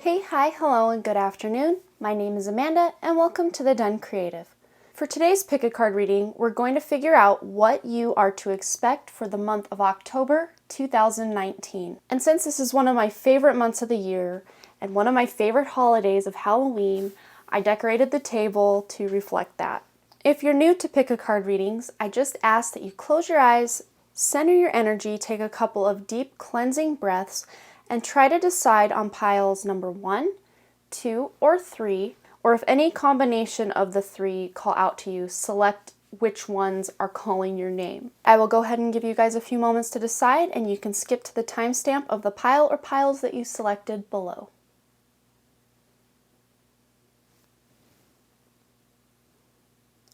Hey, hi, hello, and good afternoon. My name is Amanda, and welcome to the Done Creative. For today's pick a card reading, we're going to figure out what you are to expect for the month of October 2019. And since this is one of my favorite months of the year, and one of my favorite holidays of Halloween, I decorated the table to reflect that. If you're new to pick a card readings, I just ask that you close your eyes, center your energy, take a couple of deep cleansing breaths, and try to decide on piles number 1, 2, or 3, or if any combination of the 3 call out to you, select which ones are calling your name. I will go ahead and give you guys a few moments to decide, and you can skip to the timestamp of the pile or piles that you selected below.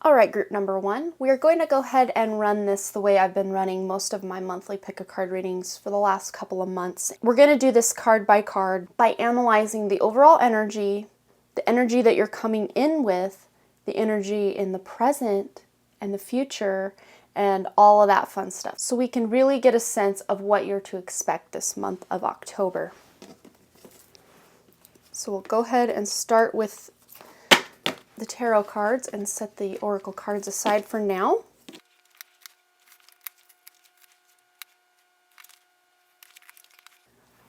Alright, group number 1, we are going to go ahead and run this the way I've been running most of my monthly pick-a-card readings for the last couple of months. We're going to do this card by card by analyzing the overall energy, the energy that you're coming in with, the energy in the present and the future, and all of that fun stuff. So we can really get a sense of what you're to expect this month of October. So we'll go ahead and start with the tarot cards and set the oracle cards aside for now.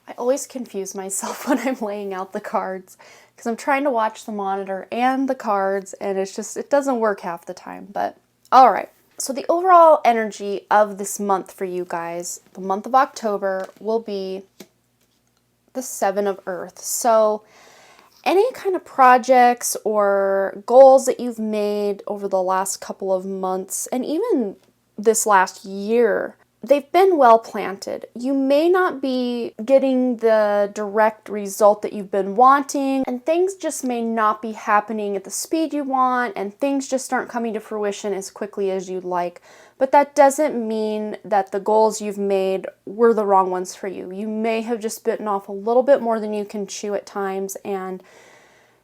I always confuse myself when I'm laying out the cards because I'm trying to watch the monitor and the cards, and it doesn't work half the time. But all right, so the overall energy of this month for you guys, the month of October, will be the Seven of Earth. So any kind of projects or goals that you've made over the last couple of months, and even this last year, they've been well planted. You may not be getting the direct result that you've been wanting, and things just may not be happening at the speed you want, and things just aren't coming to fruition as quickly as you'd like. But that doesn't mean that the goals you've made were the wrong ones for you. You may have just bitten off a little bit more than you can chew at times, and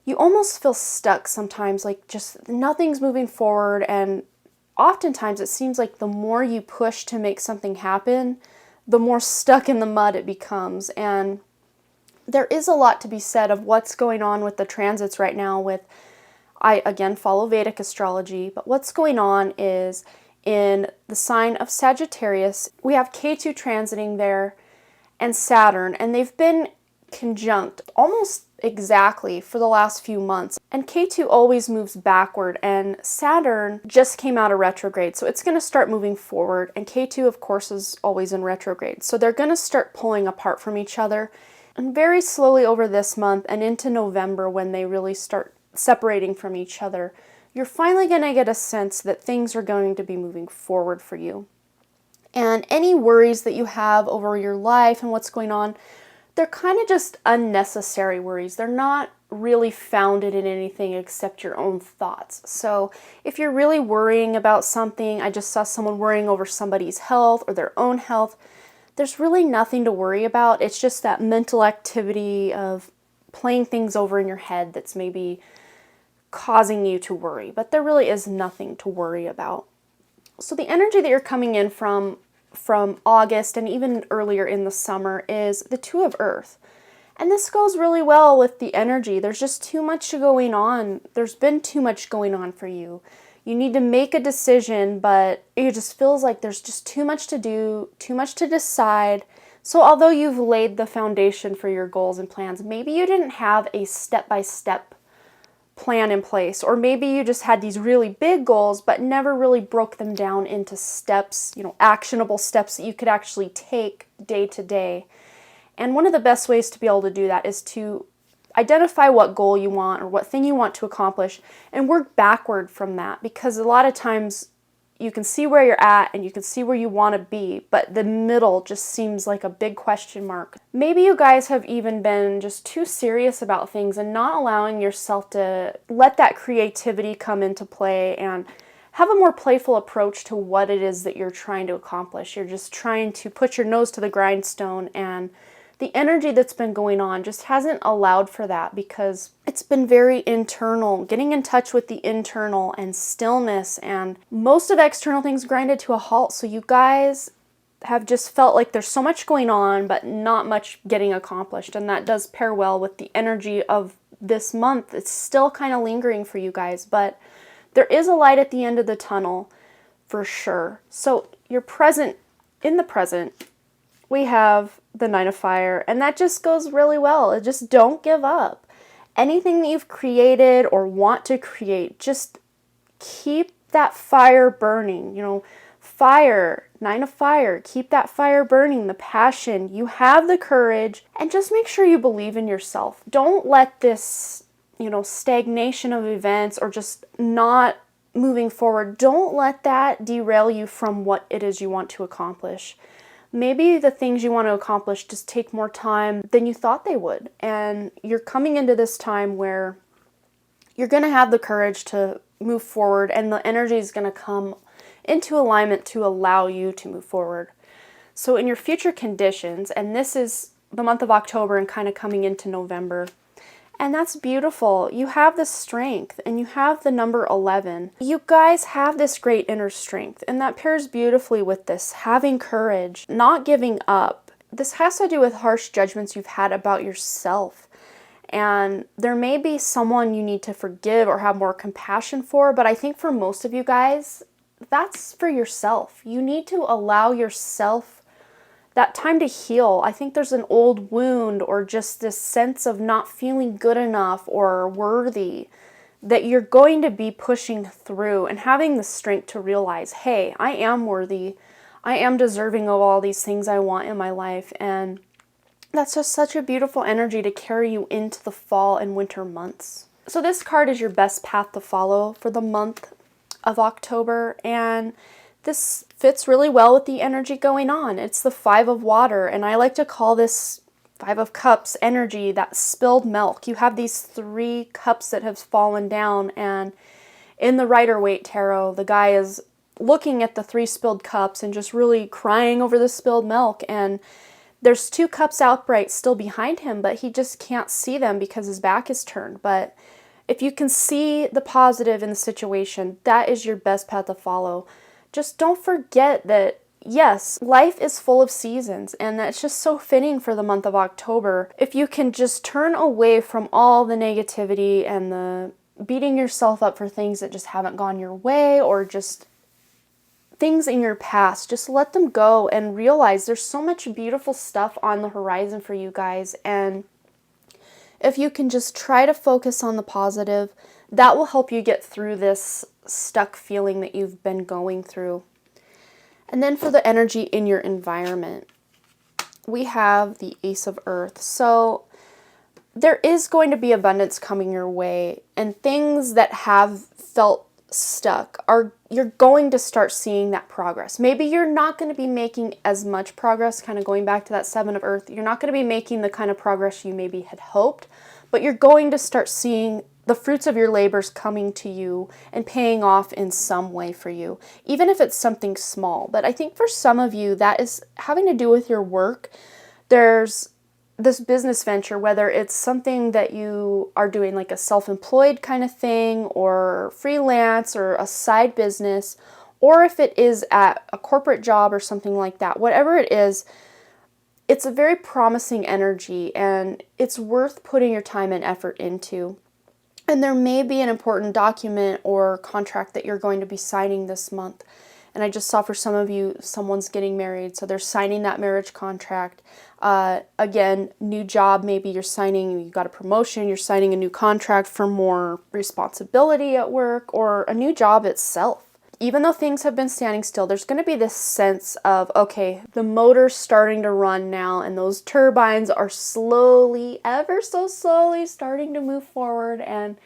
you almost feel stuck sometimes, like just nothing's moving forward, and oftentimes it seems like the more you push to make something happen, the more stuck in the mud it becomes. And there is a lot to be said of what's going on with the transits right now with, I again follow Vedic astrology, but what's going on is in the sign of Sagittarius, we have Ketu transiting there and Saturn, and they've been conjunct almost exactly for the last few months. And Ketu always moves backward, and Saturn just came out of retrograde, so it's going to start moving forward, and Ketu of course is always in retrograde. So they're going to start pulling apart from each other, and very slowly over this month and into November, when they really start separating from each other, you're finally going to get a sense that things are going to be moving forward for you. And any worries that you have over your life and what's going on, they're kind of just unnecessary worries. They're not really founded in anything except your own thoughts. So if you're really worrying about something, I just saw someone worrying over somebody's health or their own health, there's really nothing to worry about. It's just that mental activity of playing things over in your head that's maybe causing you to worry, but there really is nothing to worry about. So the energy that you're coming in from August and even earlier in the summer is the Two of Earth. And this goes really well with the energy. There's just too much going on. There's been too much going on for you. You need to make a decision, but it just feels like there's just too much to do, too much to decide. So although you've laid the foundation for your goals and plans, maybe you didn't have a step-by-step plan in place, or maybe you just had these really big goals but never really broke them down into steps, actionable steps that you could actually take day to day. And one of the best ways to be able to do that is to identify what goal you want or what thing you want to accomplish and work backward from that, because a lot of times you can see where you're at and you can see where you want to be, but the middle just seems like a big question mark. Maybe you guys have even been just too serious about things and not allowing yourself to let that creativity come into play and have a more playful approach to what it is that you're trying to accomplish. You're just trying to put your nose to the grindstone, and the energy that's been going on just hasn't allowed for that because it's been very internal, getting in touch with the internal and stillness, and most of external things grinded to a halt. So you guys have just felt like there's so much going on, but not much getting accomplished. And that does pair well with the energy of this month. It's still kind of lingering for you guys, but there is a light at the end of the tunnel for sure. So you're present, in the present, we have the Nine of Fire, and that just goes really well. Just don't give up. Anything that you've created or want to create, just keep that fire burning. You know, fire, Nine of Fire, keep that fire burning, the passion. You have the courage, and just make sure you believe in yourself. Don't let this, you know, stagnation of events or just not moving forward, don't let that derail you from what it is you want to accomplish. Maybe the things you want to accomplish just take more time than you thought they would. And you're coming into this time where you're going to have the courage to move forward, and the energy is going to come into alignment to allow you to move forward. So in your future conditions, and this is the month of October and kind of coming into November, and that's beautiful. You have the strength, and you have the number 11. You guys have this great inner strength, and that pairs beautifully with this having courage, not giving up. This has to do with harsh judgments you've had about yourself. And there may be someone you need to forgive or have more compassion for, but I think for most of you guys, that's for yourself. You need to allow yourself that time to heal. I think there's an old wound or just this sense of not feeling good enough or worthy that you're going to be pushing through, and having the strength to realize, hey, I am worthy. I am deserving of all these things I want in my life. And that's just such a beautiful energy to carry you into the fall and winter months. So this card is your best path to follow for the month of October, and this fits really well with the energy going on. It's the Five of Water, and I like to call this Five of Cups energy that spilled milk. You have these 3 cups that have fallen down, and in the Rider-Waite Tarot, the guy is looking at the 3 spilled cups and just really crying over the spilled milk, and there's 2 cups outright still behind him, but he just can't see them because his back is turned. But if you can see the positive in the situation, that is your best path to follow. Just don't forget that, yes, life is full of seasons, and that's just so fitting for the month of October. If you can just turn away from all the negativity and the beating yourself up for things that just haven't gone your way, or just things in your past, just let them go and realize there's so much beautiful stuff on the horizon for you guys. And if you can just try to focus on the positive, that will help you get through this stuck feeling that you've been going through. And then for the energy in your environment, we have the Ace of Earth. So there is going to be abundance coming your way, and things that have felt stuck you're going to start seeing that progress. Maybe you're not going to be making as much progress, kind of going back to that Seven of Earth. You're not going to be making the kind of progress you maybe had hoped, but you're going to start seeing the fruits of your labors coming to you and paying off in some way for you, even if it's something small. But I think for some of you, that is having to do with your work. There's this business venture, whether it's something that you are doing like a self-employed kind of thing, or freelance, or a side business, or if it is at a corporate job or something like that, whatever it is, it's a very promising energy, and it's worth putting your time and effort into. And there may be an important document or contract that you're going to be signing this month. And I just saw for some of you, someone's getting married, so they're signing that marriage contract. Again, new job, maybe you got a promotion, you're signing a new contract for more responsibility at work, or a new job itself. Even though things have been standing still, there's going to be this sense of, okay, the motor's starting to run now, and those turbines are slowly, ever so slowly, starting to move forward, and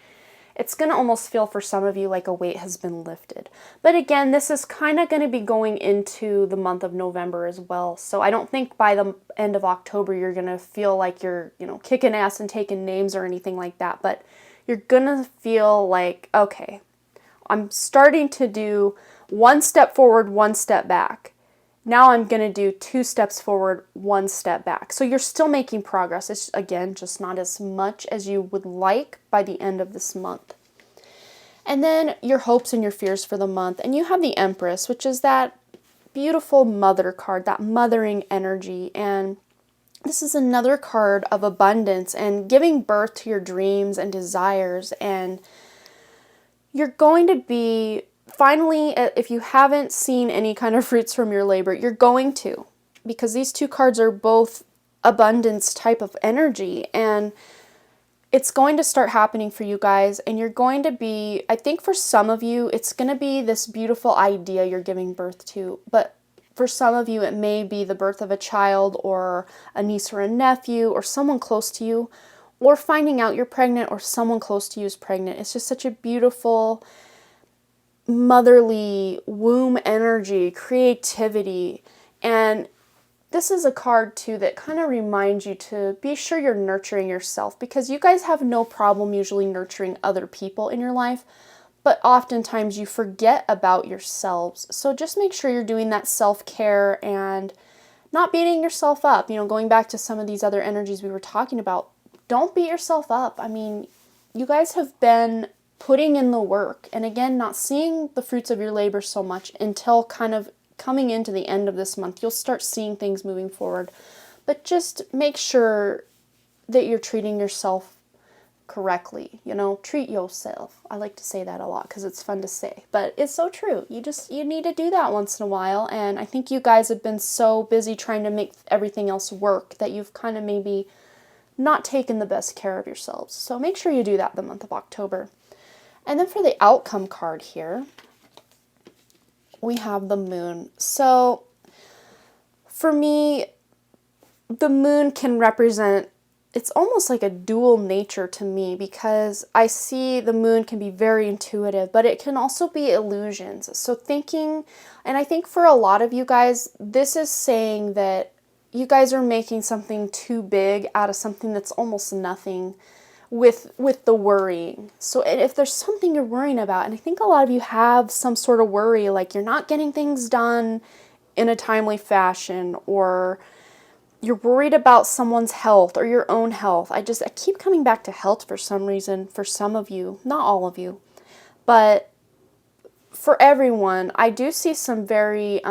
it's going to almost feel for some of you like a weight has been lifted. But again, this is kind of going to be going into the month of November as well. So I don't think by the end of October you're going to feel like you're, kicking ass and taking names or anything like that. But you're going to feel like, okay, I'm starting to do 1 step forward, 1 step back. Now I'm going to do 2 steps forward, 1 step back. So you're still making progress. It's, again, just not as much as you would like by the end of this month. And then your hopes and your fears for the month. And you have the Empress, which is that beautiful mother card, that mothering energy. And this is another card of abundance and giving birth to your dreams and desires. And you're going to be, finally, if you haven't seen any kind of fruits from your labor, you're going to, because these two cards are both abundance type of energy, and it's going to start happening for you guys. And you're going to be, I think for some of you, it's going to be this beautiful idea you're giving birth to, but for some of you, it may be the birth of a child or a niece or a nephew or someone close to you, or finding out you're pregnant or someone close to you is pregnant. It's just such a beautiful, motherly womb energy, creativity. And this is a card too that kind of reminds you to be sure you're nurturing yourself, because you guys have no problem usually nurturing other people in your life, but oftentimes you forget about yourselves. So just make sure you're doing that self-care and not beating yourself up. Going back to some of these other energies we were talking about, don't beat yourself up. I mean, you guys have been putting in the work, and again, not seeing the fruits of your labor so much until kind of coming into the end of this month. You'll start seeing things moving forward, but just make sure that you're treating yourself correctly. Treat yourself. I like to say that a lot because it's fun to say, but it's so true. You need to do that once in a while. And I think you guys have been so busy trying to make everything else work that you've kind of maybe not taken the best care of yourselves. So make sure you do that the month of October. And then for the outcome card here, we have the moon. So for me, the moon can represent, it's almost like a dual nature to me, because I see the moon can be very intuitive, but it can also be illusions. So thinking, and I think for a lot of you guys, this is saying that you guys are making something too big out of something that's almost nothing with the worrying. So if there's something you're worrying about, and I think a lot of you have some sort of worry, like you're not getting things done in a timely fashion, or you're worried about someone's health or your own health. I keep coming back to health for some reason, for some of you, not all of you, but for everyone, I do see some very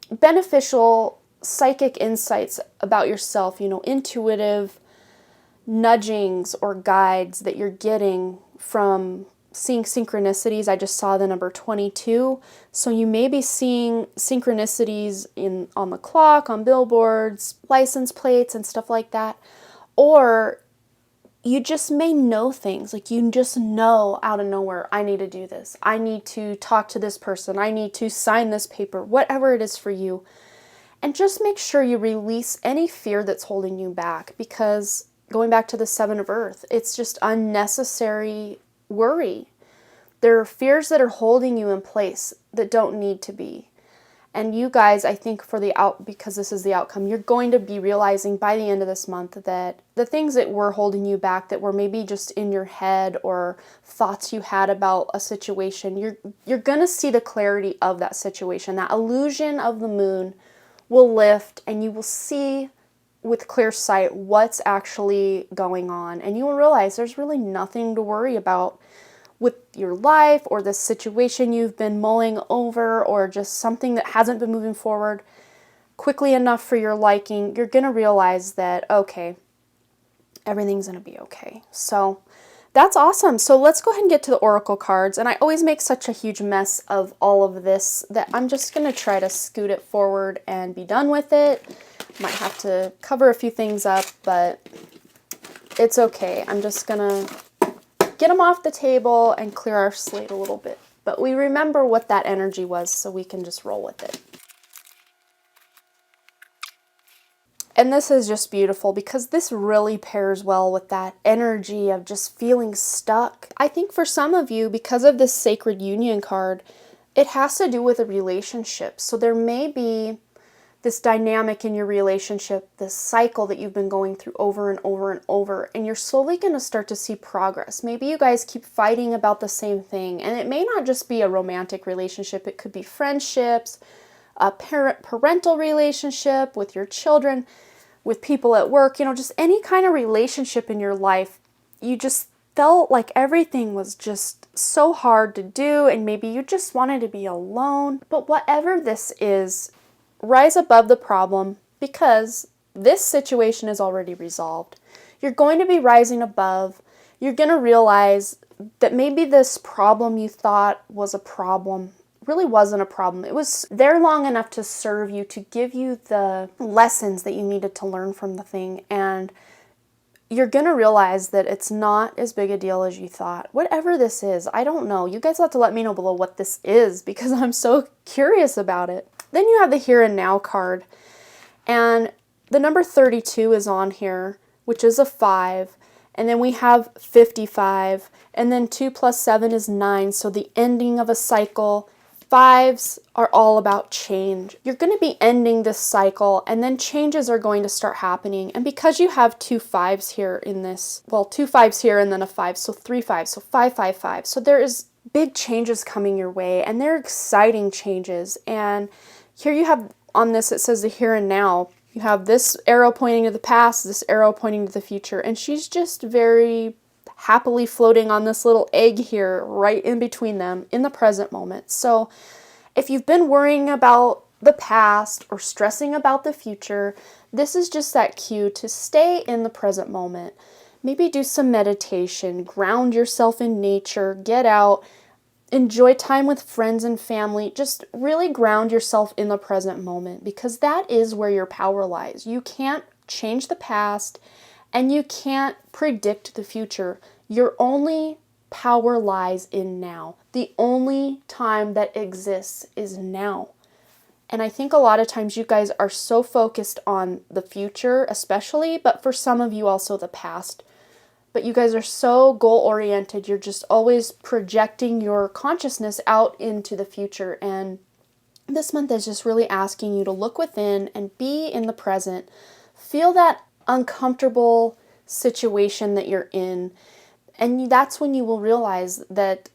beneficial psychic insights about yourself, intuitive nudgings or guides that you're getting from seeing synchronicities. I just saw the number 22. So you may be seeing synchronicities on the clock, on billboards, license plates and stuff like that. Or you just may know things, like you just know out of nowhere, I need to do this. I need to talk to this person. I need to sign this paper, whatever it is for you. And just make sure you release any fear that's holding you back, because going back to the Seven of Earth, it's just unnecessary worry. There are fears that are holding you in place that don't need to be. And you guys, I think because this is the outcome, you're going to be realizing by the end of this month that the things that were holding you back, that were maybe just in your head or thoughts you had about a situation, you're going to see the clarity of that situation. That illusion of the moon will lift, and you will see with clear sight what's actually going on, and you will realize there's really nothing to worry about with your life or the situation you've been mulling over, or just something that hasn't been moving forward quickly enough for your liking. You're going to realize that, okay, everything's going to be okay. So that's awesome. So let's go ahead and get to the oracle cards. And I always make such a huge mess of all of this that I'm just going to try to scoot it forward and be done with it. Might have to cover a few things up, but it's okay. I'm just going to get them off the table and clear our slate a little bit. But we remember what that energy was, so we can just roll with it. And this is just beautiful, because this really pairs well with that energy of just feeling stuck. I think for some of you, because of this Sacred Union card, it has to do with a relationship. So there may be this dynamic in your relationship, this cycle that you've been going through over and over and over, and you're slowly going to start to see progress. Maybe you guys keep fighting about the same thing, and it may not just be a romantic relationship. It could be friendships, a parental relationship with your children, with people at work, just any kind of relationship in your life. felt like everything was just so hard to do, and maybe you just wanted to be alone. But whatever this is, rise above the problem, because this situation is already resolved. You're going to be rising above. You're going to realize that maybe this problem you thought was a problem really wasn't a problem. It was there long enough to serve you, to give you the lessons that you needed to learn from the thing, and you're going to realize that it's not as big a deal as you thought. Whatever this is, I don't know. You guys have to let me know below what this is, because I'm so curious about it. Then you have the Here and Now card, and the number 32 is on here, which is a 5, and then we have 55, and then 2 plus 7 is 9, so the ending of a cycle. 5s are all about change. You're going to be ending this cycle, and then changes are going to start happening. And because you have 2 5s here in this, well, 2 5s here and then a 5, so 3 5s, so 5 5 5. So there is big changes coming your way, and they're exciting changes. And here you have on this, it says the here and now. You have this arrow pointing to the past, this arrow pointing to the future, and she's just very happily floating on this little egg here right in between them in the present moment. So if you've been worrying about the past or stressing about the future, this is just that cue to stay in the present moment. Maybe do some meditation, ground yourself in nature, get out, enjoy time with friends and family. Just really ground yourself in the present moment, because that is where your power lies. You can't change the past, and you can't predict the future. Your only power lies in now. The only time that exists is now. And I think a lot of times you guys are so focused on the future, especially, but for some of you also the past. But you guys are so goal-oriented. You're just always projecting your consciousness out into the future. And this month is just really asking you to look within and be in the present. Feel that uncomfortable situation that you're in, and that's when you will realize that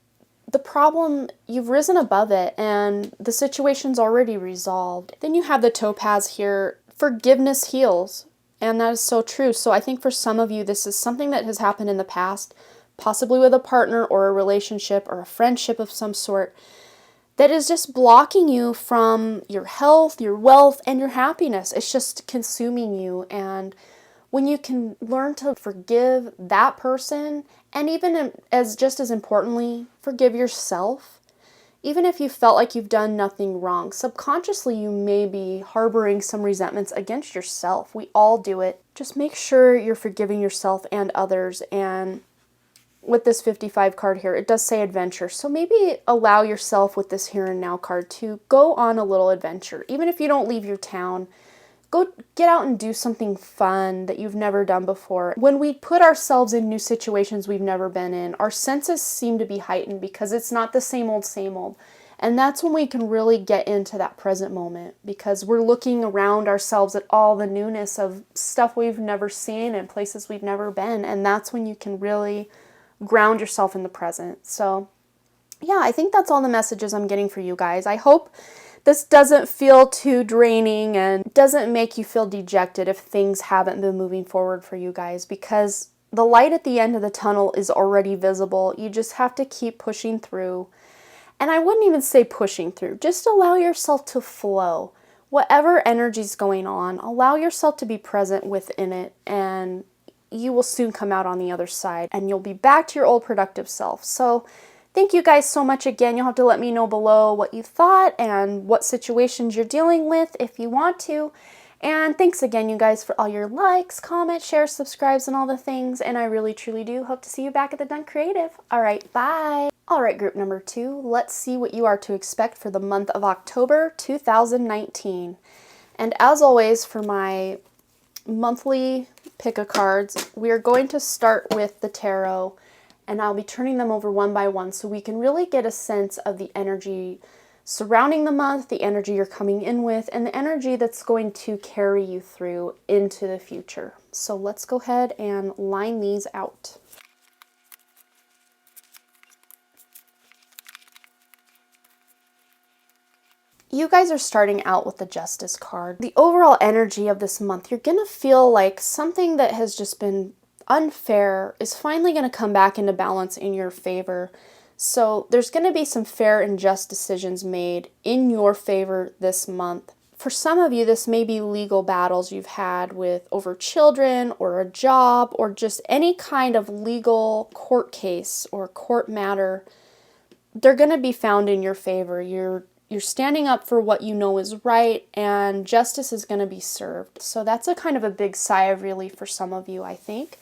the problem, you've risen above it and the situation's already resolved. Then you have the topaz here. Forgiveness heals, and that is so true. So I think for some of you, this is something that has happened in the past, possibly with a partner or a relationship or a friendship of some sort, that is just blocking you from your health, your wealth, and your happiness. It's just consuming you. And when you can learn to forgive that person, and even as just as importantly, forgive yourself, even if you felt like you've done nothing wrong, subconsciously you may be harboring some resentments against yourself. We all do it. Just make sure you're forgiving yourself and others. And with this 55 card here, it does say adventure. So maybe allow yourself with this here and now card to go on a little adventure. Even if you don't leave your town, go get out and do something fun that you've never done before. When we put ourselves in new situations we've never been in, our senses seem to be heightened because it's not the same old, same old. And that's when we can really get into that present moment, because we're looking around ourselves at all the newness of stuff we've never seen and places we've never been. And that's when you can really ground yourself in the present. So yeah, I think that's all the messages I'm getting for you guys. I hope this doesn't feel too draining and doesn't make you feel dejected if things haven't been moving forward for you guys, because the light at the end of the tunnel is already visible. You just have to keep pushing through. And I wouldn't even say pushing through. Just allow yourself to flow. Whatever energy's going on, allow yourself to be present within it, and you will soon come out on the other side and you'll be back to your old productive self. So thank you guys so much again. You'll have to let me know below what you thought and what situations you're dealing with if you want to. And thanks again, you guys, for all your likes, comments, shares, subscribes, and all the things. And I really, truly do hope to see you back at the Done Creative. All right, bye. All right, group number 2, let's see what you are to expect for the month of October 2019. And as always, for my monthly pick-a-cards, we are going to start with the tarot, and I'll be turning them over one by one so we can really get a sense of the energy surrounding the month, the energy you're coming in with, and the energy that's going to carry you through into the future. So let's go ahead and line these out. You guys are starting out with the Justice card. The overall energy of this month, you're going to feel like something that has just been unfair is finally going to come back into balance in your favor. So there's going to be some fair and just decisions made in your favor this month. For some of you, this may be legal battles you've had with over children or a job or just any kind of legal court case or court matter. They're going to be found in your favor. You're standing up for what you know is right, and justice is going to be served. So that's a kind of a big sigh of relief for some of you, I think.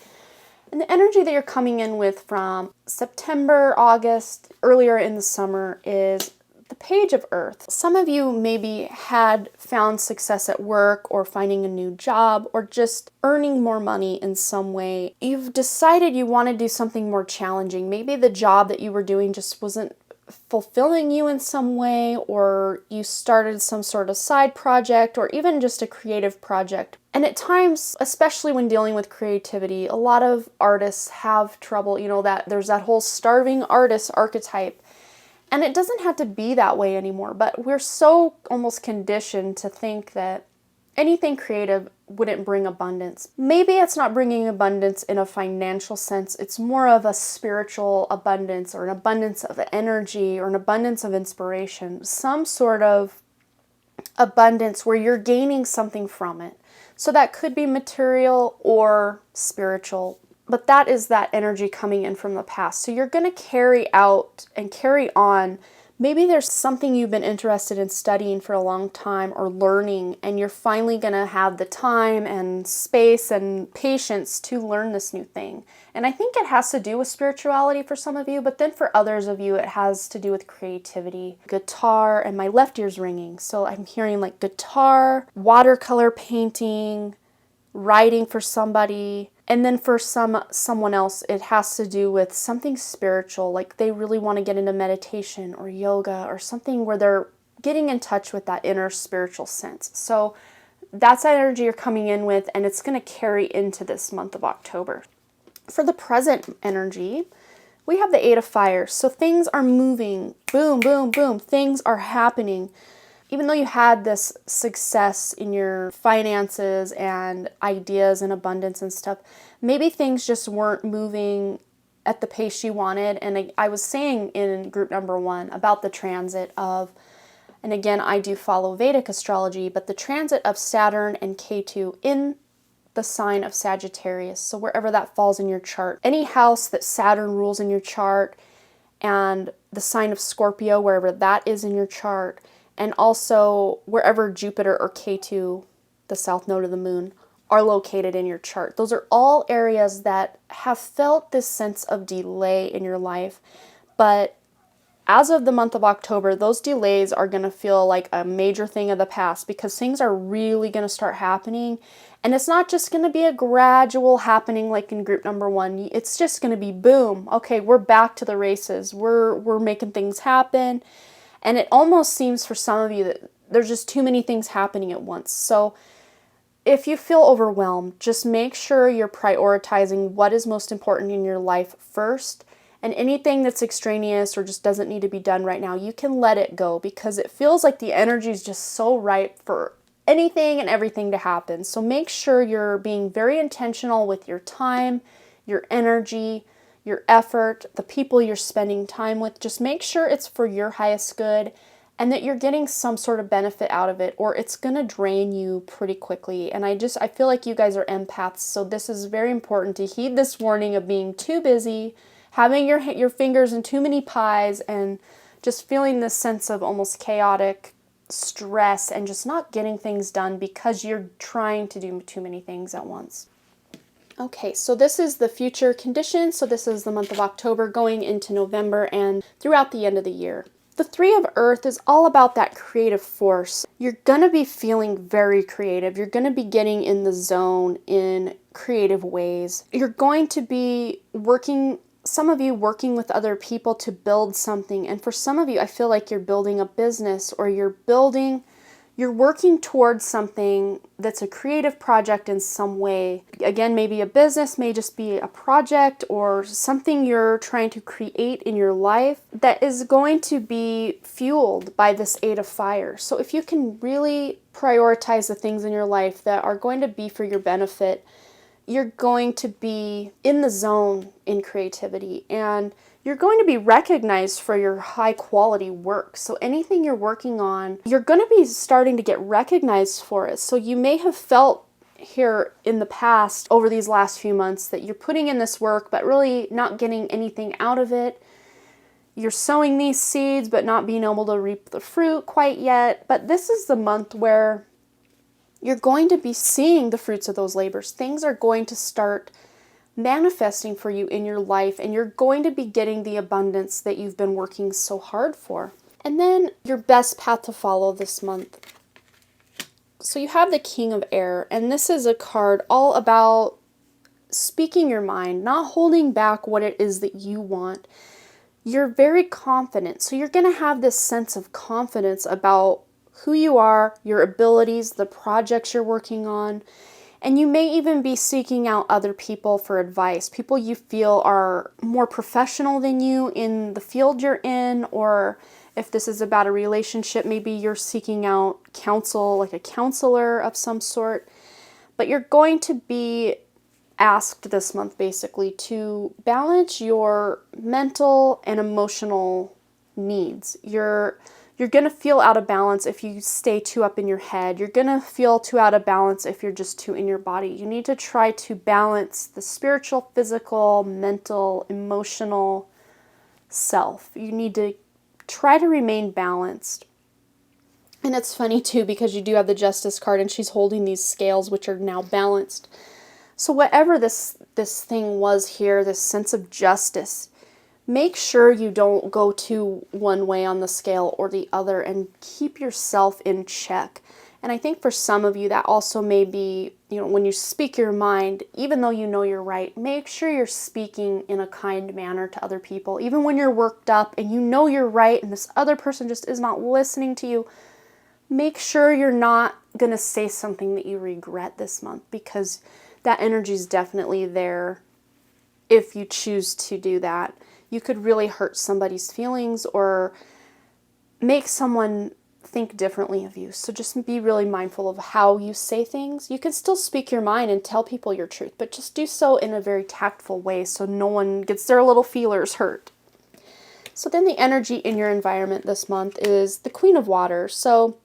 And the energy that you're coming in with from September, August, earlier in the summer is the Page of Earth. Some of you maybe had found success at work or finding a new job or just earning more money in some way. You've decided you want to do something more challenging. Maybe the job that you were doing just wasn't fulfilling you in some way, or you started some sort of side project or even just a creative project. And at times, especially when dealing with creativity, a lot of artists have trouble, that there's that whole starving artist archetype. And it doesn't have to be that way anymore, but we're so almost conditioned to think that anything creative wouldn't bring abundance. Maybe it's not bringing abundance in a financial sense. It's more of a spiritual abundance or an abundance of energy or an abundance of inspiration. Some sort of abundance where you're gaining something from it. So that could be material or spiritual. But that is that energy coming in from the past. So you're going to carry out and carry on. Maybe there's something you've been interested in studying for a long time or learning, and you're finally going to have the time and space and patience to learn this new thing. And I think it has to do with spirituality for some of you, but then for others of you, it has to do with creativity. Guitar, and my left ear's ringing. So I'm hearing like guitar, watercolor painting, writing for somebody. And then for someone else, it has to do with something spiritual, like they really want to get into meditation or yoga or something where they're getting in touch with that inner spiritual sense. So that's that energy you're coming in with, and it's going to carry into this month of October. For the present energy, we have the Eight of Fire. So things are moving, boom, boom, boom. Things are happening. Even though you had this success in your finances and ideas and abundance and stuff, maybe things just weren't moving at the pace you wanted. And I was saying in group number 1 about the transit of, and again, I do follow Vedic astrology, but the transit of Saturn and Ketu in the sign of Sagittarius. So wherever that falls in your chart, any house that Saturn rules in your chart, and the sign of Scorpio, wherever that is in your chart, and also wherever Jupiter or Ketu, the south node of the moon, are located in your chart. Those are all areas that have felt this sense of delay in your life. But as of the month of October, those delays are going to feel like a major thing of the past, because things are really going to start happening. And it's not just going to be a gradual happening like in group number 1. It's just going to be boom. Okay, we're back to the races. We're making things happen. And it almost seems for some of you that there's just too many things happening at once. So if you feel overwhelmed, just make sure you're prioritizing what is most important in your life first. And anything that's extraneous or just doesn't need to be done right now, you can let it go, because it feels like the energy is just so ripe for anything and everything to happen. So make sure you're being very intentional with your time, your energy, your effort, the people you're spending time with. Just make sure it's for your highest good and that you're getting some sort of benefit out of it, or it's going to drain you pretty quickly. And I feel like you guys are empaths, so this is very important to heed this warning of being too busy, having your fingers in too many pies, and just feeling this sense of almost chaotic stress and just not getting things done because you're trying to do too many things at once. Okay, so this is the future condition. So this is the month of October going into November and throughout the end of the year. The Three of Earth is all about that creative force. You're going to be feeling very creative. You're going to be getting in the zone in creative ways. You're going to be some of you working with other people to build something. And for some of you, I feel like you're building a business, or you're working towards something that's a creative project in some way. Again, maybe a business, may just be a project or something you're trying to create in your life that is going to be fueled by this Eight of Fire. So if you can really prioritize the things in your life that are going to be for your benefit, you're going to be in the zone in creativity, and you're going to be recognized for your high quality work. So anything you're working on, you're going to be starting to get recognized for it. So you may have felt here in the past, over these last few months, that you're putting in this work but really not getting anything out of it. You're sowing these seeds but not being able to reap the fruit quite yet. But this is the month where you're going to be seeing the fruits of those labors. Things are going to start manifesting for you in your life, and you're going to be getting the abundance that you've been working so hard for. And then your best path to follow this month. So you have the King of Air, and this is a card all about speaking your mind, not holding back what it is that you want. You're very confident, so you're going to have this sense of confidence about who you are, your abilities, the projects you're working on, and you may even be seeking out other people for advice, people you feel are more professional than you in the field you're in, or if this is about a relationship, maybe you're seeking out counsel, like a counselor of some sort. But you're going to be asked this month basically to balance your mental and emotional needs. You're going to feel out of balance if you stay too up in your head. You're going to feel too out of balance if you're just too in your body. You need to try to balance the spiritual, physical, mental, emotional self. You need to try to remain balanced. And it's funny too, because you do have the Justice card and she's holding these scales which are now balanced. So whatever this thing was here, this sense of justice, make sure you don't go to one way on the scale or the other, and keep yourself in check. And I think for some of you that also may be, when you speak your mind, even though you know you're right, make sure you're speaking in a kind manner to other people. Even when you're worked up and you know you're right and this other person just is not listening to you, make sure you're not going to say something that you regret this month, because that energy is definitely there if you choose to do that. You could really hurt somebody's feelings or make someone think differently of you. So just be really mindful of how you say things. You can still speak your mind and tell people your truth, but just do so in a very tactful way so no one gets their little feelers hurt. So then the energy in your environment this month is the Queen of Water. So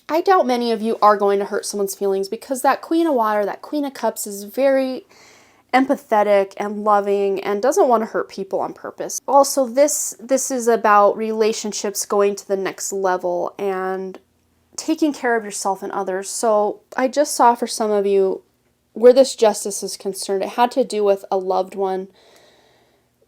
I doubt many of you are going to hurt someone's feelings, because that Queen of Water, that Queen of Cups, is very empathetic and loving and doesn't want to hurt people on purpose. Also, this is about relationships going to the next level and taking care of yourself and others. So I just saw for some of you where this justice is concerned, it had to do with a loved one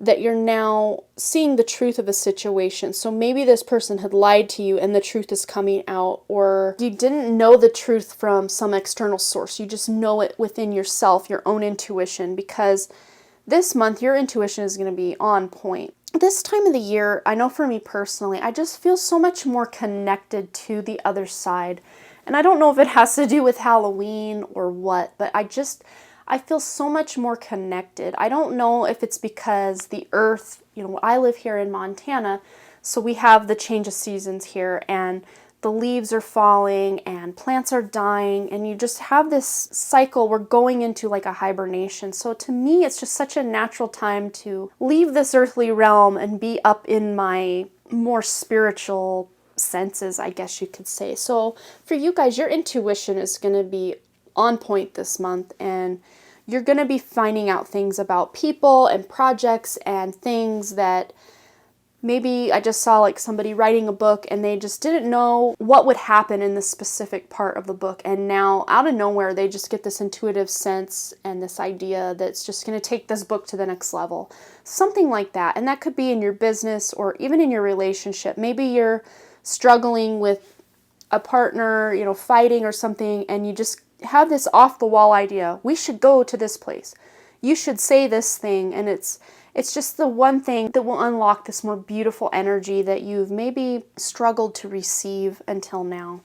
that you're now seeing the truth of a situation. So maybe this person had lied to you and the truth is coming out, or you didn't know the truth from some external source. You just know it within yourself, your own intuition, because this month your intuition is going to be on point. This time of the year, I know for me personally, I just feel so much more connected to the other side. And I don't know if it has to do with Halloween or what, but I feel so much more connected. I don't know if it's because the earth, I live here in Montana, so we have the change of seasons here, and the leaves are falling and plants are dying, and you just have this cycle. We're going into like a hibernation. So to me, it's just such a natural time to leave this earthly realm and be up in my more spiritual senses, I guess you could say. So for you guys, your intuition is going to be on point this month, and you're going to be finding out things about people and projects and things that maybe I just saw, like somebody writing a book and they just didn't know what would happen in this specific part of the book, and now out of nowhere they just get this intuitive sense and this idea that's just going to take this book to the next level. Something like that. And that could be in your business or even in your relationship. Maybe you're struggling with a partner, fighting or something, and you just have this off-the-wall idea. We should go to this place. You should say this thing, and it's just the one thing that will unlock this more beautiful energy that you've maybe struggled to receive until now.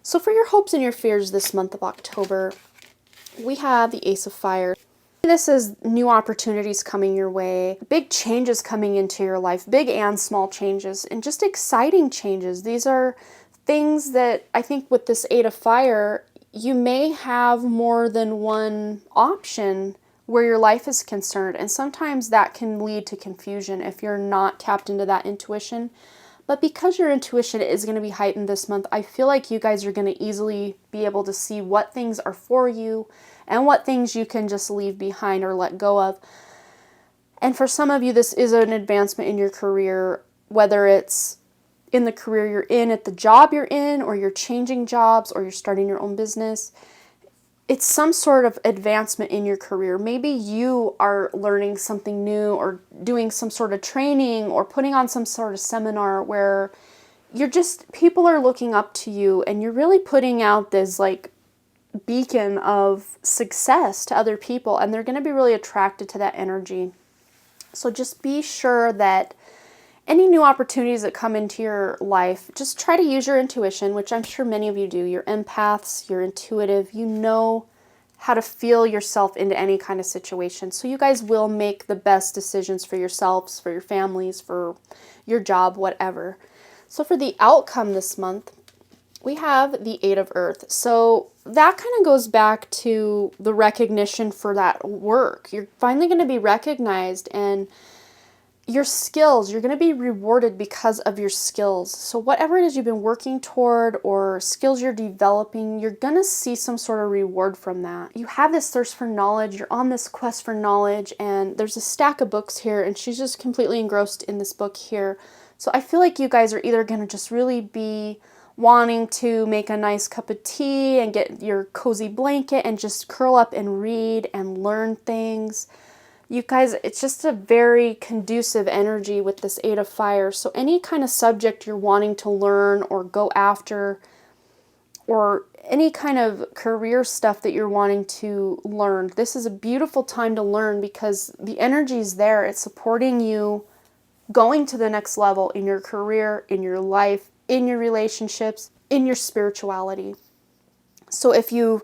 So for your hopes and your fears this month of October, we have the Ace of Fire. This is new opportunities coming your way, big changes coming into your life, big and small changes, and just exciting changes. These are things that I think with this Eight of Fire, you may have more than one option where your life is concerned, and sometimes that can lead to confusion if you're not tapped into that intuition. But because your intuition is going to be heightened this month, I feel like you guys are going to easily be able to see what things are for you and what things you can just leave behind or let go of. And for some of you, this is an advancement in your career, whether it's in the career you're in, at the job you're in, or you're changing jobs, or you're starting your own business. It's some sort of advancement in your career. Maybe you are learning something new or doing some sort of training or putting on some sort of seminar where people are looking up to you, and you're really putting out this like beacon of success to other people, and they're going to be really attracted to that energy. So just be sure that any new opportunities that come into your life, just try to use your intuition, which I'm sure many of you do. You're empaths, you're intuitive, you know how to feel yourself into any kind of situation. So you guys will make the best decisions for yourselves, for your families, for your job, whatever. So for the outcome this month, we have the Eight of Earth. So that kind of goes back to the recognition for that work. You're finally going to be recognized, and your skills, you're going to be rewarded because of your skills. So whatever it is you've been working toward or skills you're developing, you're going to see some sort of reward from that. You have this thirst for knowledge, you're on this quest for knowledge, and there's a stack of books here, and she's just completely engrossed in this book here. So I feel like you guys are either going to just really be wanting to make a nice cup of tea and get your cozy blanket and just curl up and read and learn things. You guys, it's just a very conducive energy with this Eight of Fire. So any kind of subject you're wanting to learn or go after, or any kind of career stuff that you're wanting to learn, this is a beautiful time to learn because the energy is there. It's supporting you going to the next level in your career, in your life, in your relationships, in your spirituality. So if you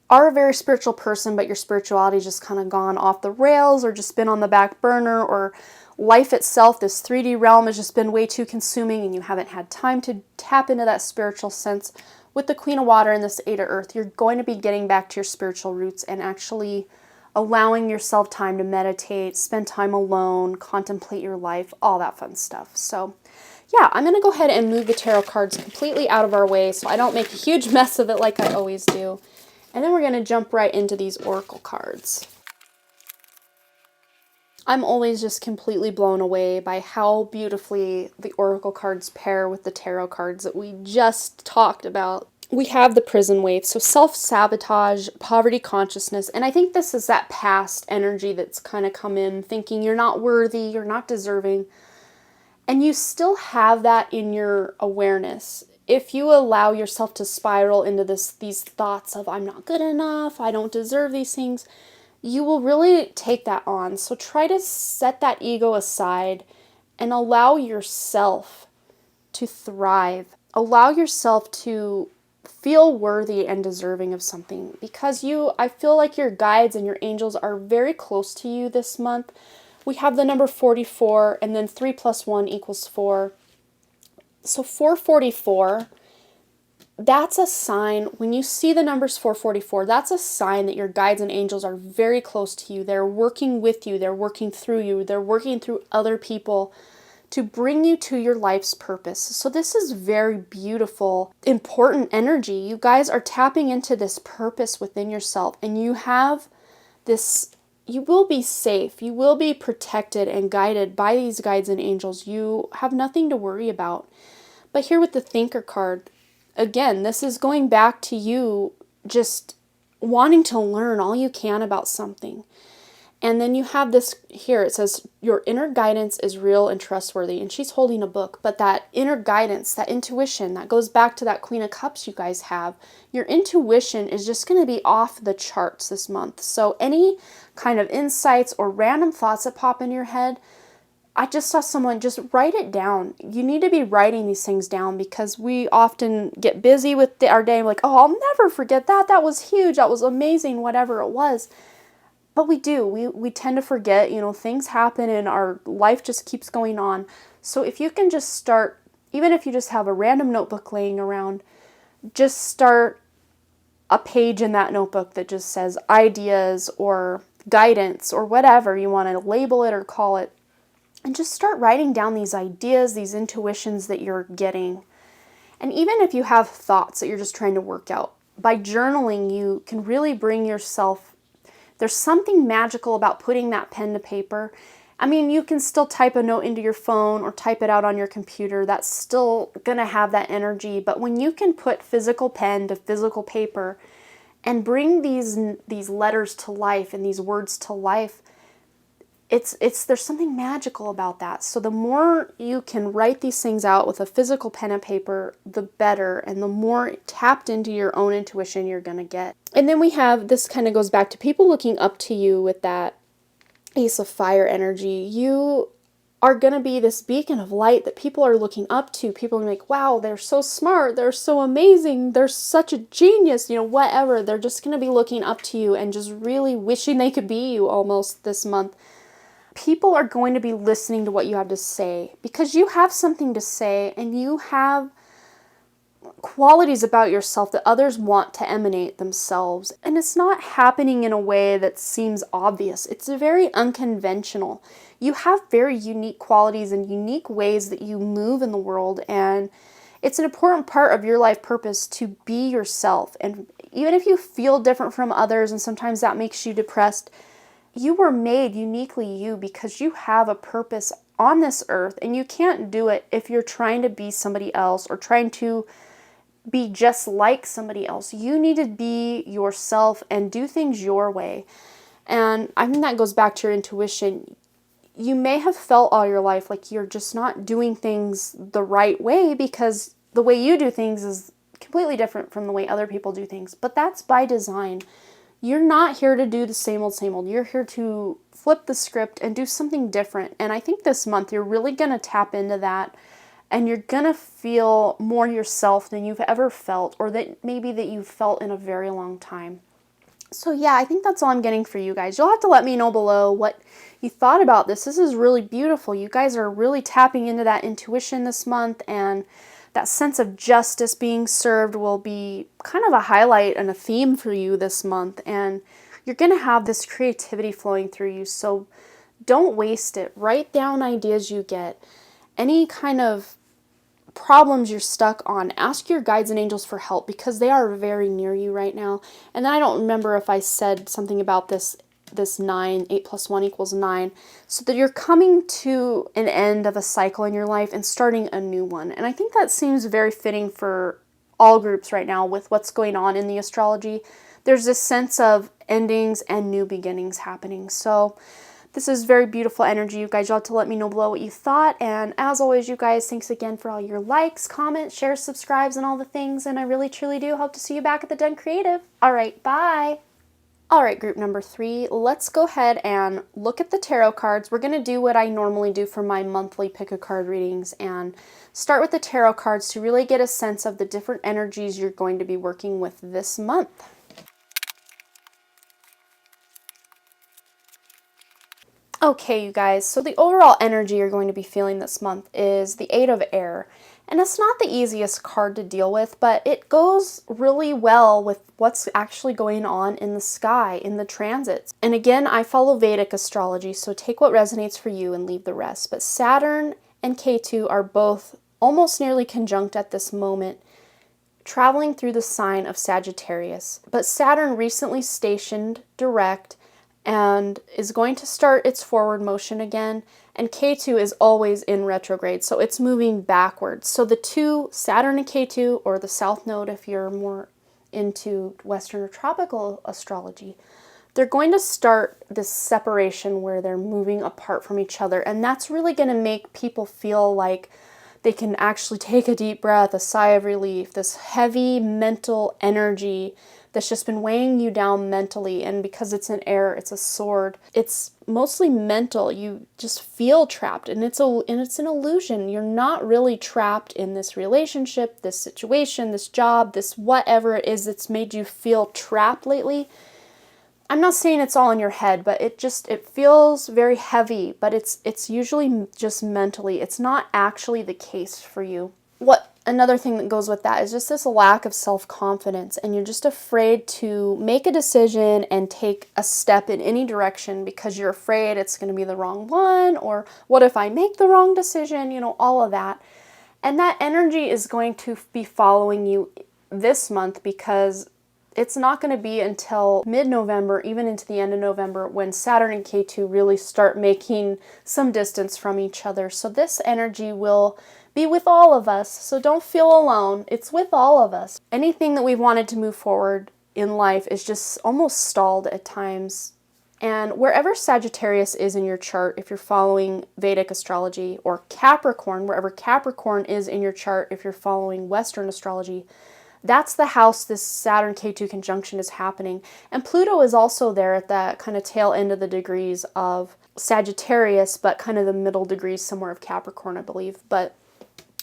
are a very spiritual person, but your spirituality just kind of gone off the rails or just been on the back burner, or life itself, this 3D realm has just been way too consuming and you haven't had time to tap into that spiritual sense, with the Queen of Water and this Eight of Earth, you're going to be getting back to your spiritual roots and actually allowing yourself time to meditate, spend time alone, contemplate your life, all that fun stuff. So yeah, I'm going to go ahead and move the tarot cards completely out of our way so I don't make a huge mess of it like I always do. And then we're going to jump right into these oracle cards. I'm always just completely blown away by how beautifully the oracle cards pair with the tarot cards that we just talked about. We have the prison wave, so self-sabotage, poverty consciousness, and I think this is that past energy that's kind of come in, thinking you're not worthy, you're not deserving, and you still have that in your awareness. If you allow yourself to spiral into these thoughts of I'm not good enough, I don't deserve these things, you will really take that on. So try to set that ego aside and allow yourself to thrive. Allow yourself to feel worthy and deserving of something, because I feel like your guides and your angels are very close to you this month. We have the number 44, and then 3 + 1 = 4. So 444, that's a sign. When you see the numbers 444, that's a sign that your guides and angels are very close to you. They're working with you. They're working through you. They're working through other people to bring you to your life's purpose. So this is very beautiful, important energy. You guys are tapping into this purpose within yourself, and you have this, you will be safe. You will be protected and guided by these guides and angels. You have nothing to worry about. But here with the Thinker card, again, this is going back to you just wanting to learn all you can about something. And then you have this here, it says, your inner guidance is real and trustworthy. And she's holding a book, but that inner guidance, that intuition, that goes back to that Queen of Cups you guys have. Your intuition is just going to be off the charts this month. So any kind of insights or random thoughts that pop in your head, I just saw someone just write it down. You need to be writing these things down, because we often get busy with our day. Like, oh, I'll never forget that. That was huge. That was amazing, whatever it was. But we do. We tend to forget, things happen and our life just keeps going on. So if you can just start, even if you just have a random notebook laying around, just start a page in that notebook that just says ideas or guidance or whatever you want to label it or call it. And just start writing down these ideas, these intuitions that you're getting. And even if you have thoughts that you're just trying to work out, by journaling, you can really bring yourself, there's something magical about putting that pen to paper. I mean, you can still type a note into your phone or type it out on your computer. That's still going to have that energy. But when you can put physical pen to physical paper and bring these letters to life and these words to life, there's something magical about that. So the more you can write these things out with a physical pen and paper, the better, and the more tapped into your own intuition you're going to get. And then we have, this kind of goes back to people looking up to you with that Ace of Fire energy. You are going to be this beacon of light that people are looking up to. People are like, wow, they're so smart, they're so amazing, they're such a genius, whatever. They're just going to be looking up to you and just really wishing they could be you almost this month. People are going to be listening to what you have to say because you have something to say and you have qualities about yourself that others want to emanate themselves. And it's not happening in a way that seems obvious. It's very unconventional. You have very unique qualities and unique ways that you move in the world, and it's an important part of your life purpose to be yourself. And even if you feel different from others and sometimes that makes you depressed, you were made uniquely you because you have a purpose on this earth, and you can't do it if you're trying to be somebody else or trying to be just like somebody else. You need to be yourself and do things your way. And I think that goes back to your intuition. You may have felt all your life like you're just not doing things the right way because the way you do things is completely different from the way other people do things, but that's by design. You're not here to do the same old, same old. You're here to flip the script and do something different. And I think this month you're really going to tap into that, and you're going to feel more yourself than you've ever felt, or that you've felt in a very long time. So yeah, I think that's all I'm getting for you guys. You'll have to let me know below what you thought about this. This is really beautiful. You guys are really tapping into that intuition this month, and that sense of justice being served will be kind of a highlight and a theme for you this month. And you're going to have this creativity flowing through you. So don't waste it. Write down ideas you get. Any kind of problems you're stuck on, ask your guides and angels for help because they are very near you right now. And then I don't remember if I said something about this 9, 8 plus 1 equals 9, so that you're coming to an end of a cycle in your life and starting a new one. And I think that seems very fitting for all groups right now with what's going on in the astrology. There's this sense of endings and new beginnings happening. So this is very beautiful energy, you guys. You'll have to let me know below what you thought. And as always, you guys, thanks again for all your likes, comments, shares, subscribes, and all the things. And I really, truly do hope to see you back at the Den Creative. All right, bye. All right, group number 3, let's go ahead and look at the tarot cards. We're going to do what I normally do for my monthly pick a card readings and start with the tarot cards to really get a sense of the different energies you're going to be working with this month. Okay, you guys, so the overall energy you're going to be feeling this month is the 8 of Air. And it's not the easiest card to deal with, but it goes really well with what's actually going on in the sky, in the transits. And again, I follow Vedic astrology, so take what resonates for you and leave the rest. But Saturn and Ketu are both almost nearly conjunct at this moment, traveling through the sign of Sagittarius. But Saturn recently stationed direct and is going to start its forward motion again. And Ketu is always in retrograde, so it's moving backwards. So the two, Saturn and Ketu, or the South Node if you're more into Western or tropical astrology, they're going to start this separation where they're moving apart from each other. And that's really going to make people feel like they can actually take a deep breath, a sigh of relief, this heavy mental energy that's just been weighing you down mentally. And because it's an air, it's a sword, it's mostly mental. You just feel trapped, and it's an illusion. You're not really trapped in this relationship, this situation, this job, this whatever it is that's made you feel trapped lately. I'm not saying it's all in your head, but it feels very heavy, but it's usually just mentally. It's not actually the case for you. What another thing that goes with that is just this lack of self-confidence, and you're just afraid to make a decision and take a step in any direction because you're afraid it's going to be the wrong one, or what if I make the wrong decision, all of that. And that energy is going to be following you this month because it's not going to be until mid-November, even into the end of November, when Saturn and K2 really start making some distance from each other. So this energy will be with all of us. So don't feel alone. It's with all of us. Anything that we've wanted to move forward in life is just almost stalled at times. And wherever Sagittarius is in your chart, if you're following Vedic astrology, or Capricorn, wherever Capricorn is in your chart, if you're following Western astrology, that's the house this Saturn K2 conjunction is happening. And Pluto is also there at that kind of tail end of the degrees of Sagittarius, but kind of the middle degrees somewhere of Capricorn, I believe. But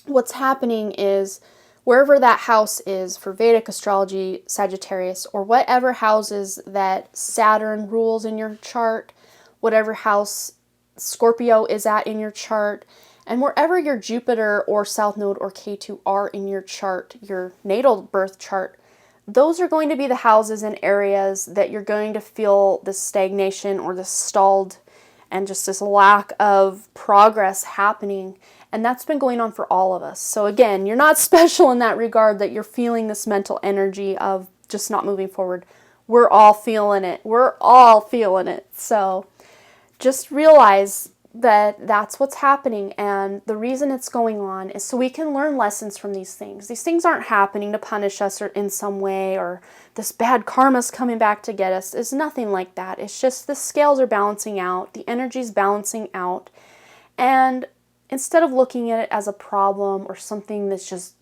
what's happening is wherever that house is for Vedic astrology, Sagittarius, or whatever houses that Saturn rules in your chart, whatever house Scorpio is at in your chart, and wherever your Jupiter or South Node or K2 are in your chart, your natal birth chart, those are going to be the houses and areas that you're going to feel this stagnation or this stalled and just this lack of progress happening. And that's been going on for all of us. So again, you're not special in that regard that you're feeling this mental energy of just not moving forward. We're all feeling it. We're all feeling it. So just realize that that's what's happening, and the reason it's going on is so we can learn lessons from these things. These things aren't happening to punish us or in some way, or this bad karma's coming back to get us. It's nothing like that. It's just the scales are balancing out, the energy's balancing out, and instead of looking at it as a problem or something that's just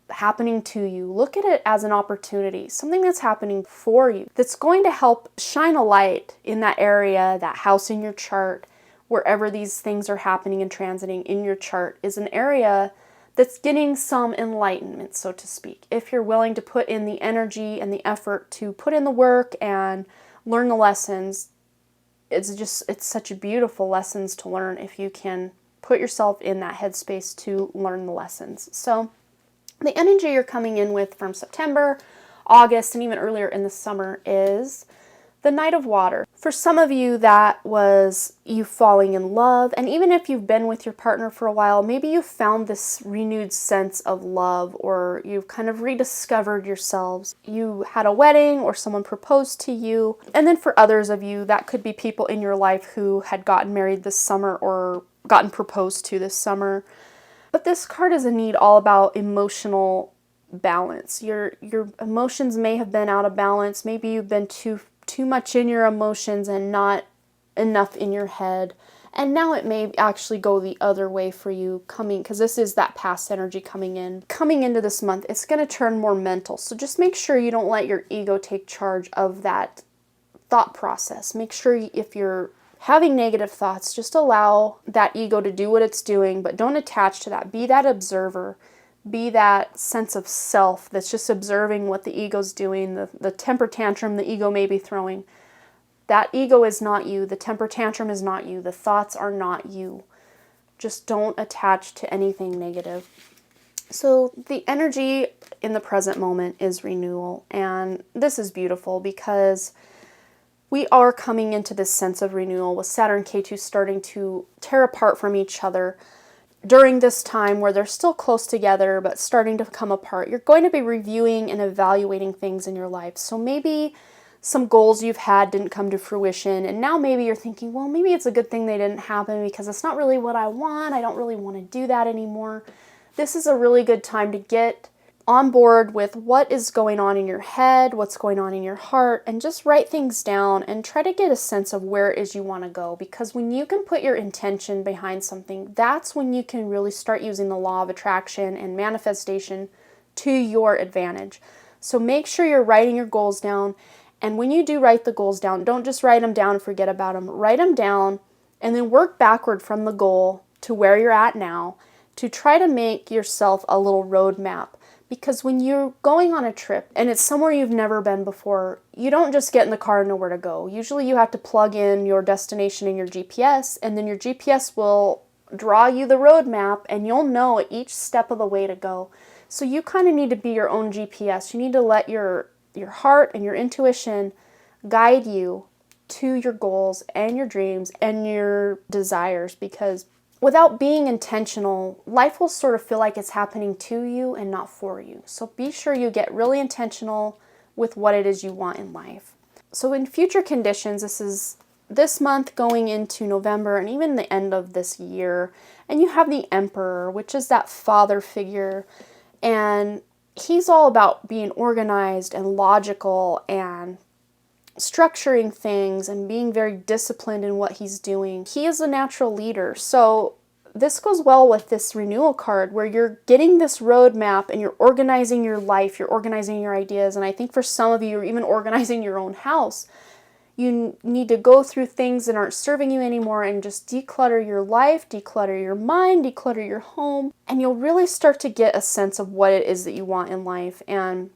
happening to you, look at it as an opportunity, something that's happening for you, that's going to help shine a light in that area, that house in your chart, wherever these things are happening and transiting in your chart, is an area that's getting some enlightenment, so to speak. If you're willing to put in the energy and the effort to put in the work and learn the lessons, it's such beautiful lessons to learn if you can put yourself in that headspace to learn the lessons. So the energy you're coming in with from September, August, and even earlier in the summer is the Knight of Water. For some of you, that was you falling in love, and even if you've been with your partner for a while, maybe you found this renewed sense of love, or you've kind of rediscovered yourselves. You had a wedding, or someone proposed to you, and then for others of you, that could be people in your life who had gotten married this summer or gotten proposed to this summer. But this card is indeed all about emotional balance. Your emotions may have been out of balance. Maybe you've been too much in your emotions and not enough in your head. And now it may actually go the other way for you because this is that past energy coming in. Coming into this month, it's going to turn more mental. So just make sure you don't let your ego take charge of that thought process. Make sure if you're having negative thoughts, just allow that ego to do what it's doing, but don't attach to that. Be that observer. Be that sense of self that's just observing what the ego's doing, the temper tantrum the ego may be throwing. That ego is not you. The temper tantrum is not you. The thoughts are not you. Just don't attach to anything negative. So the energy in the present moment is renewal, and this is beautiful because we are coming into this sense of renewal with Saturn K2 starting to tear apart from each other. During this time where they're still close together but starting to come apart, you're going to be reviewing and evaluating things in your life. So maybe some goals you've had didn't come to fruition, and now maybe you're thinking, well, maybe it's a good thing they didn't happen because it's not really what I want. I don't really want to do that anymore. This is a really good time to get on board with what is going on in your head, what's going on in your heart, and just write things down and try to get a sense of where it is you want to go. Because when you can put your intention behind something, that's when you can really start using the law of attraction and manifestation to your advantage. So make sure you're writing your goals down. And when you do write the goals down, don't just write them down and forget about them. Write them down and then work backward from the goal to where you're at now to try to make yourself a little roadmap. Because when you're going on a trip and it's somewhere you've never been before, you don't just get in the car and know where to go. Usually you have to plug in your destination in your GPS, and then your GPS will draw you the roadmap and you'll know each step of the way to go. So you kind of need to be your own GPS. You need to let your heart and your intuition guide you to your goals and your dreams and your desires, because without being intentional, life will sort of feel like it's happening to you and not for you. So be sure you get really intentional with what it is you want in life. So in future conditions, this is this month going into November and even the end of this year, and you have the Emperor, which is that father figure, and he's all about being organized and logical and structuring things and being very disciplined in what he's doing. He is a natural leader. So this goes well with this renewal card, where you're getting this roadmap and you're organizing your life, you're organizing your ideas. And I think for some of you, you're even organizing your own house. You need to go through things that aren't serving you anymore and just declutter your life, declutter your mind, declutter your home. And you'll really start to get a sense of what it is that you want in life. And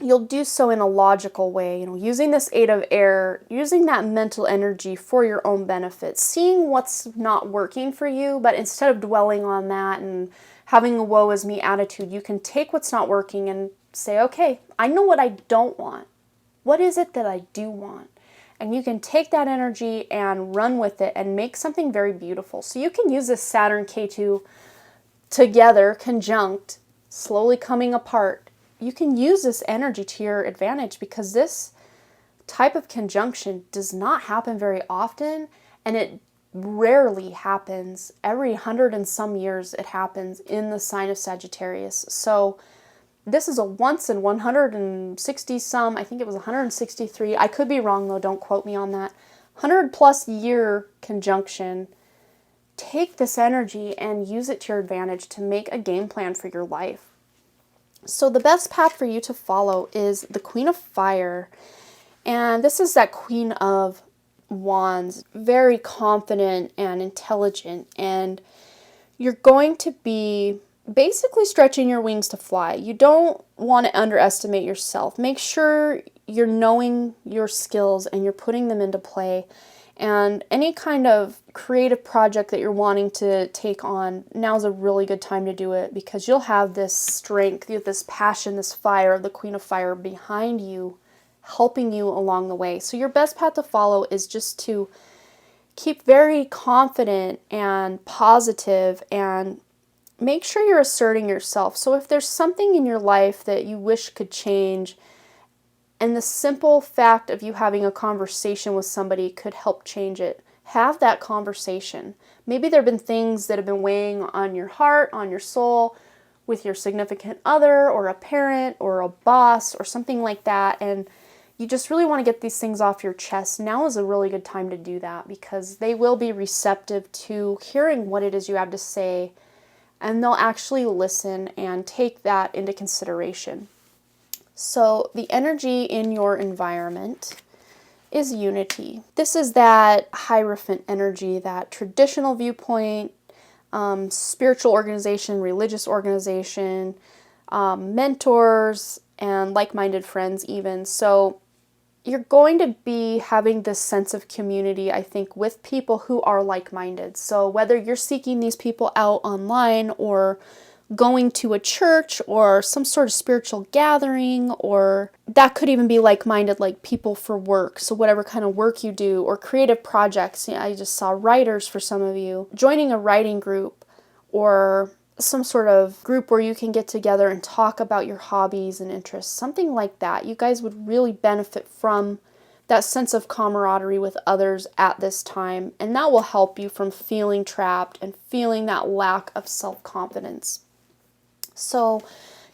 you'll do so in a logical way, using this Eight of Air, using that mental energy for your own benefit, seeing what's not working for you, but instead of dwelling on that and having a woe is me attitude, you can take what's not working and say, okay, I know what I don't want. What is it that I do want? And you can take that energy and run with it and make something very beautiful. So you can use this Saturn K2 together, conjunct, slowly coming apart. You can use this energy to your advantage, because this type of conjunction does not happen very often, and it rarely happens. Every 100 and some years it happens in the sign of Sagittarius. So this is a once in 160 some, I think it was 163. I could be wrong though, don't quote me on that. 100 plus year conjunction. Take this energy and use it to your advantage to make a game plan for your life. So the best path for you to follow is the Queen of Fire. And this is that Queen of Wands, very confident and intelligent. And you're going to be basically stretching your wings to fly. You don't want to underestimate yourself. Make sure you're knowing your skills and you're putting them into play. And any kind of creative project that you're wanting to take on, now's a really good time to do it, because you'll have this strength, you have this passion, this fire of the Queen of Fire behind you, helping you along the way. So your best path to follow is just to keep very confident and positive and make sure you're asserting yourself. So if there's something in your life that you wish could change, and the simple fact of you having a conversation with somebody could help change it, have that conversation. Maybe there have been things that have been weighing on your heart, on your soul, with your significant other or a parent or a boss or something like that, and you just really want to get these things off your chest. Now is a really good time to do that, because they will be receptive to hearing what it is you have to say, and they'll actually listen and take that into consideration. So the energy in your environment is unity. This is that Hierophant energy, that traditional viewpoint, spiritual organization, religious organization, mentors, and like-minded friends even. So you're going to be having this sense of community, I think, with people who are like-minded. So whether you're seeking these people out online or going to a church or some sort of spiritual gathering, or that could even be like-minded, like people for work. So whatever kind of work you do, or creative projects. I just saw writers for some of you. Joining a writing group or some sort of group where you can get together and talk about your hobbies and interests, something like that. You guys would really benefit from that sense of camaraderie with others at this time, and that will help you from feeling trapped and feeling that lack of self-confidence. So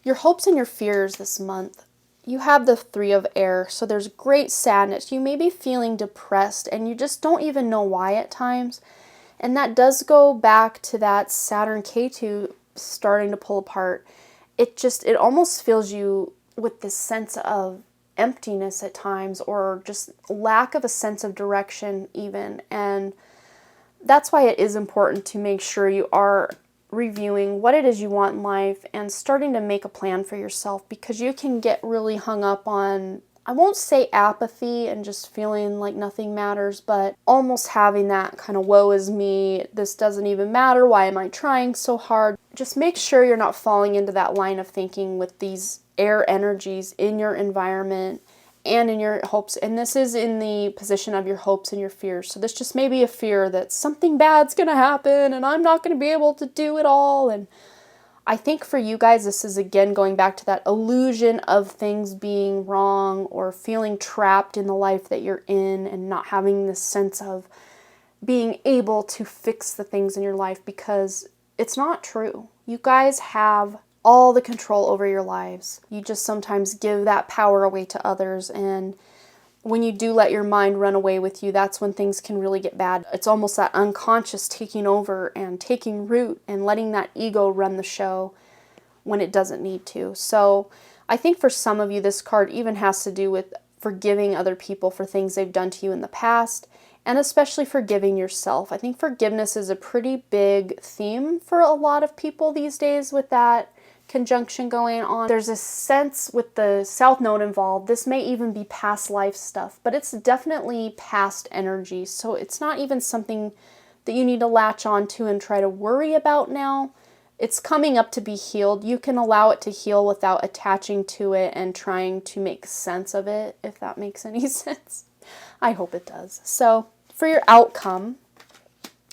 your hopes and your fears this month, you have the Three of Air, so there's great sadness. You may be feeling depressed and you just don't even know why at times. And that does go back to that Saturn K2 starting to pull apart. It almost fills you with this sense of emptiness at times, or just lack of a sense of direction even. And that's why it is important to make sure you are reviewing what it is you want in life and starting to make a plan for yourself, because you can get really hung up on, I won't say apathy and just feeling like nothing matters, but almost having that kind of woe is me, this doesn't even matter, why am I trying so hard? Just make sure you're not falling into that line of thinking with these air energies in your environment and in your hopes. And this is in the position of your hopes and your fears. So this just may be a fear that something bad's going to happen and I'm not going to be able to do it all. And I think for you guys, this is again going back to that illusion of things being wrong or feeling trapped in the life that you're in and not having this sense of being able to fix the things in your life, because it's not true. You guys have all the control over your lives. You just sometimes give that power away to others, and when you do let your mind run away with you, that's when things can really get bad. It's almost that unconscious taking over and taking root and letting that ego run the show when it doesn't need to. So I think for some of you, this card even has to do with forgiving other people for things they've done to you in the past, and especially forgiving yourself. I think forgiveness is a pretty big theme for a lot of people these days with that conjunction going on. There's a sense with the South Node involved, this may even be past life stuff, but it's definitely past energy. So it's not even something that you need to latch on to and try to worry about now. It's coming up to be healed. You can allow it to heal without attaching to it and trying to make sense of it, if that makes any sense. I hope it does. So for your outcome,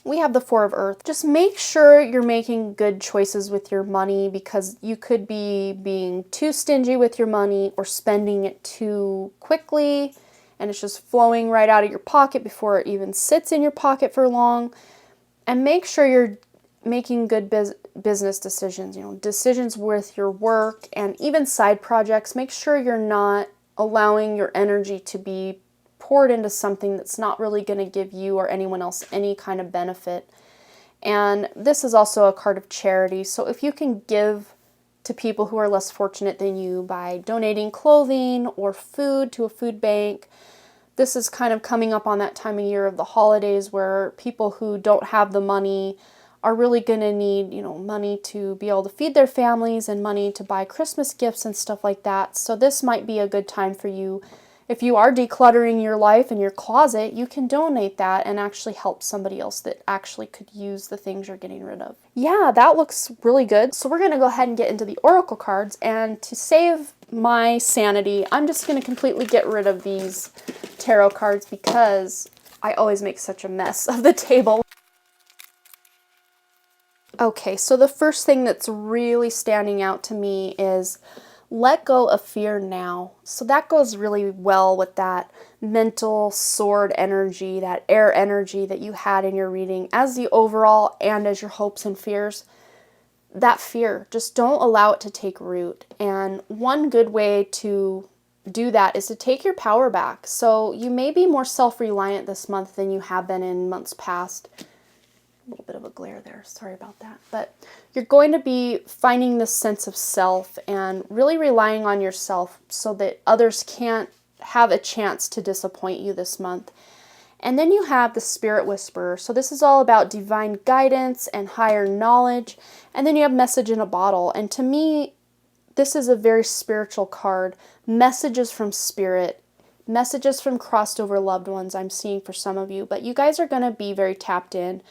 we have the Four of Earth. Just make sure you're making good choices with your money, because you could be being too stingy with your money or spending it too quickly and it's just flowing right out of your pocket before it even sits in your pocket for long. And make sure you're making good business decisions, decisions with your work and even side projects. Make sure you're not allowing your energy to be poured into something that's not really going to give you or anyone else any kind of benefit. And this is also a card of charity. So if you can give to people who are less fortunate than you by donating clothing or food to a food bank, this is kind of coming up on that time of year of the holidays where people who don't have the money are really going to need, money to be able to feed their families and money to buy Christmas gifts and stuff like that. So this might be a good time for you. If you are decluttering your life and your closet, you can donate that and actually help somebody else that actually could use the things you're getting rid of. Yeah, that looks really good. So we're going to go ahead and get into the Oracle cards. And to save my sanity, I'm just going to completely get rid of these tarot cards because I always make such a mess of the table. Okay, so the first thing that's really standing out to me is let go of fear now. So that goes really well with that mental sword energy, that air energy that you had in your reading as the overall and as your hopes and fears. That fear, just don't allow it to take root. And one good way to do that is to take your power back. So you may be more self-reliant this month than you have been in months past. A little bit of a glare there, sorry about that. But you're going to be finding this sense of self and really relying on yourself so that others can't have a chance to disappoint you this month. And then you have the Spirit Whisperer. So this is all about divine guidance and higher knowledge. And then you have Message in a Bottle. And to me, this is a very spiritual card. Messages from Spirit. Messages from crossed over loved ones I'm seeing for some of you. But you guys are going to be very tapped in.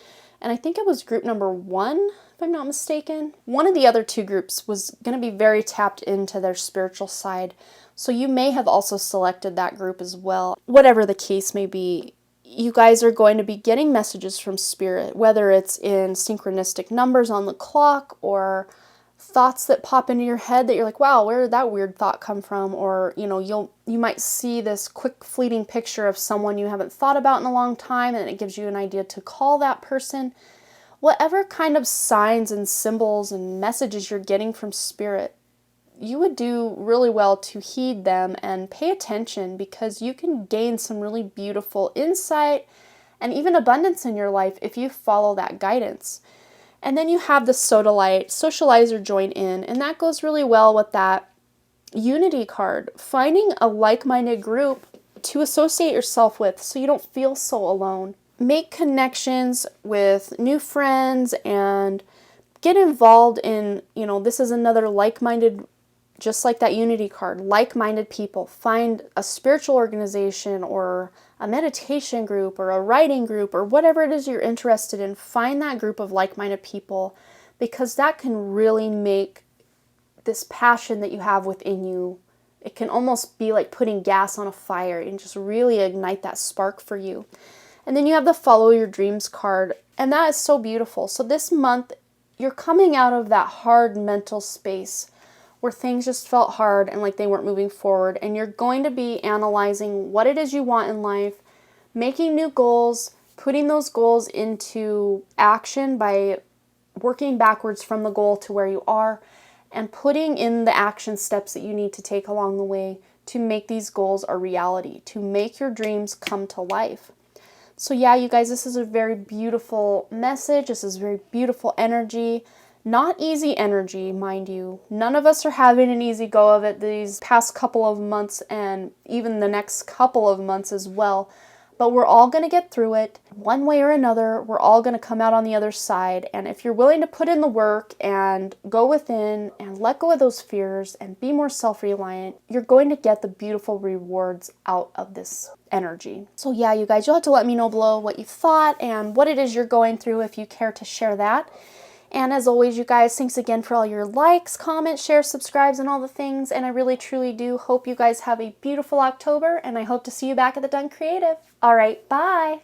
And I think it was group number 1, if I'm not mistaken. One of the other 2 groups was going to be very tapped into their spiritual side. So you may have also selected that group as well. Whatever the case may be, you guys are going to be getting messages from Spirit, whether it's in synchronistic numbers on the clock or thoughts that pop into your head that you're like, wow, where did that weird thought come from? Or, you might see this quick fleeting picture of someone you haven't thought about in a long time, and it gives you an idea to call that person. Whatever kind of signs and symbols and messages you're getting from Spirit, you would do really well to heed them and pay attention, because you can gain some really beautiful insight and even abundance in your life if you follow that guidance. And then you have the Sodalite, Socializer Join In, and that goes really well with that Unity card. Finding a like-minded group to associate yourself with so you don't feel so alone. Make connections with new friends and get involved in, this is another like-minded just like that unity card, like-minded people. Find a spiritual organization or a meditation group or a writing group or whatever it is you're interested in. Find that group of like-minded people, because that can really make this passion that you have within you, it can almost be like putting gas on a fire and just really ignite that spark for you. And then you have the Follow Your Dreams card, and that is so beautiful. So this month, you're coming out of that hard mental space where things just felt hard and like they weren't moving forward, and you're going to be analyzing what it is you want in life, making new goals, putting those goals into action by working backwards from the goal to where you are, and putting in the action steps that you need to take along the way to make these goals a reality, to make your dreams come to life. So yeah, you guys, this is a very beautiful message. This is very beautiful energy. Not easy energy, mind you. None of us are having an easy go of it these past couple of months, and even the next couple of months as well. But we're all going to get through it one way or another. We're all going to come out on the other side. And if you're willing to put in the work and go within and let go of those fears and be more self-reliant, you're going to get the beautiful rewards out of this energy. So yeah, you guys, you'll have to let me know below what you thought and what it is you're going through if you care to share that. And as always, you guys, thanks again for all your likes, comments, shares, subscribes, and all the things. And I really, truly do hope you guys have a beautiful October, and I hope to see you back at the Done Creative. All right, bye.